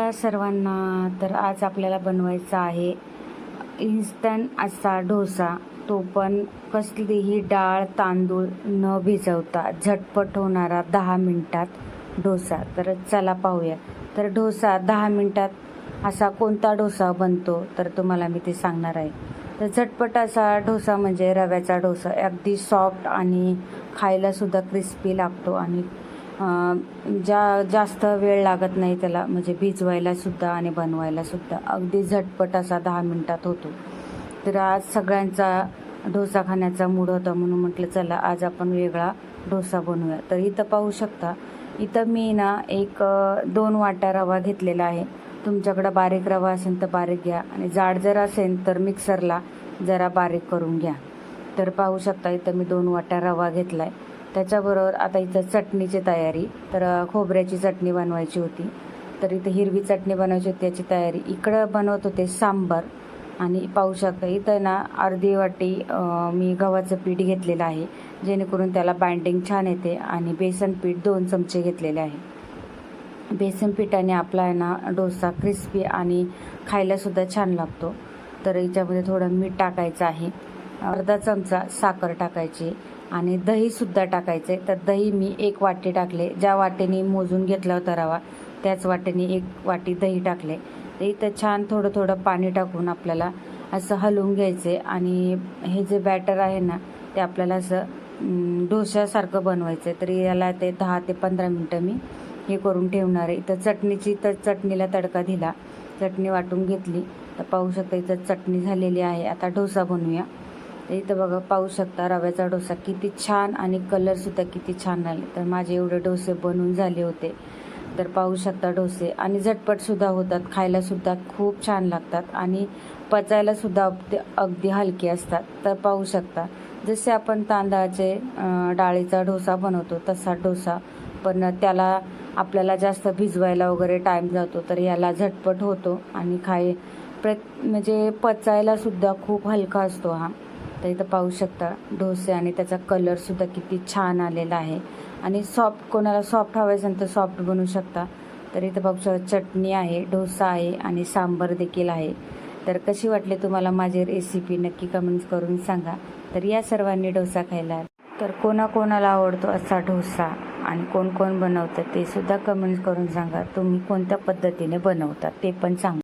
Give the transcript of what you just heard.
नमस्कार सर्वांना. तर आज आपल्याला बनवायचा आहे इन्स्टंट असा डोसा. तो पण कसलीही डाळ तांदूळ न भिजवता झटपट होणारा 10 मिनिटात डोसा. तर चला पाहूया. तर डोसा 10 मिनिटात असा कोणता डोसा बनतो तर तुम्हाला मी ते सांगणार आहे. तर झटपट असा डोसा म्हणजे रव्याचा डोसा. अगदी सॉफ्ट आणि खायलासुद्धा क्रिस्पी लागतो आणि जास्त वेळ लागत नाही त्याला, म्हणजे भिजवायलासुद्धा आणि बनवायलासुद्धा. अगदी झटपट असा 10 मिनिटात होतो. तर आज सगळ्यांचा डोसा खाण्याचा मूड होता म्हणून म्हटलं चला आज आपण वेगळा डोसा बनवूया. तर इथं पाहू शकता, इथं मी ना 2 वाट्या रवा घेतलेला आहे. तुमच्याकडं बारीक रवा असेल तर बारीक घ्या आणि जाड जर असेल तर मिक्सरला जरा बारीक करून घ्या. तर पाहू शकता इथं मी 2 वाट्या रवा घेतला आहे. त्याच्याबरोबर आता इथं चटणीची तयारी. तर खोबऱ्याची चटणी बनवायची होती, तर इथं हिरवी चटणी बनवायची होती त्याची तयारी. इकडं बनवत होते सांबार. आणि पाहू शकता इथं ना अर्धी वाटी मी गव्हाचं पीठ घेतलेलं आहे, जेणेकरून त्याला बाइंडिंग छान येते. आणि बेसन पीठ 2 चमचे घेतलेले आहे. बेसन पिठाने आपला आहे ना डोसा क्रिस्पी आणि खायलासुद्धा छान लागतो. तर याच्यामध्ये थोडं मीठ टाकायचं आहे, अर्धा चमचा साखर टाकायची आणि दहीसुद्धा टाकायचं आहे. तर दही मी 1 वाटी टाकले. ज्या वाटीने मोजून घेतला होता रवा त्याच वाटीने 1 वाटी दही टाकले. तर इथं छान थोडं थोडं पाणी टाकून आपल्याला असं हलवून घ्यायचे. आणि हे जे बॅटर आहे ना ते आपल्याला असं डोश्यासारखं बनवायचं आहे. तर याला ते 10 ते 15 मिनटं मी हे करून ठेवणार आहे. इथं चटणीला तडका दिला, चटणी वाटून घेतली. तर पाहू शकता इथं चटणी झालेली आहे. आता डोसा बनवूया. तर इथं बघा पाहू शकता रव्याचा डोसा किती छान आणि कलरसुद्धा किती छान आले. तर माझे एवढे डोसे बनवून झाले होते. तर पाहू शकता डोसे आणि झटपटसुद्धा होतात, खायलासुद्धा खूप छान लागतात आणि पचायलासुद्धा अगदी हलके असतात. तर पाहू शकता जसे आपण तांदळाचे डाळीचा डोसा बनवतो तसा डोसा, पण त्याला आपल्याला जास्त भिजवायला वगैरे टाईम जातो. तर याला झटपट होतो आणि म्हणजे पचायलासुद्धा खूप हलका असतो हा. तर इथं पाहू शकता डोसे आणि त्याचा कलरसुद्धा किती छान आलेला आहे. आणि सॉफ्ट, कोणाला सॉफ्ट हवं असेल तर सॉफ्ट बनवू शकता. तर इथं पाहू शकता चटणी आहे, डोसा आहे आणि सांबार देखील आहे. तर कशी वाटली तुम्हाला माझी रेसिपी नक्की कमेंट्स करून सांगा. तर या सर्वांनी डोसा खायला. तर कोणाकोणाला आवडतो असा डोसा आणि कोण कोण बनवतं ते सुद्धा कमेंट्स करून सांगा. तुम्ही कोणत्या पद्धतीने बनवता ते पण सांगा.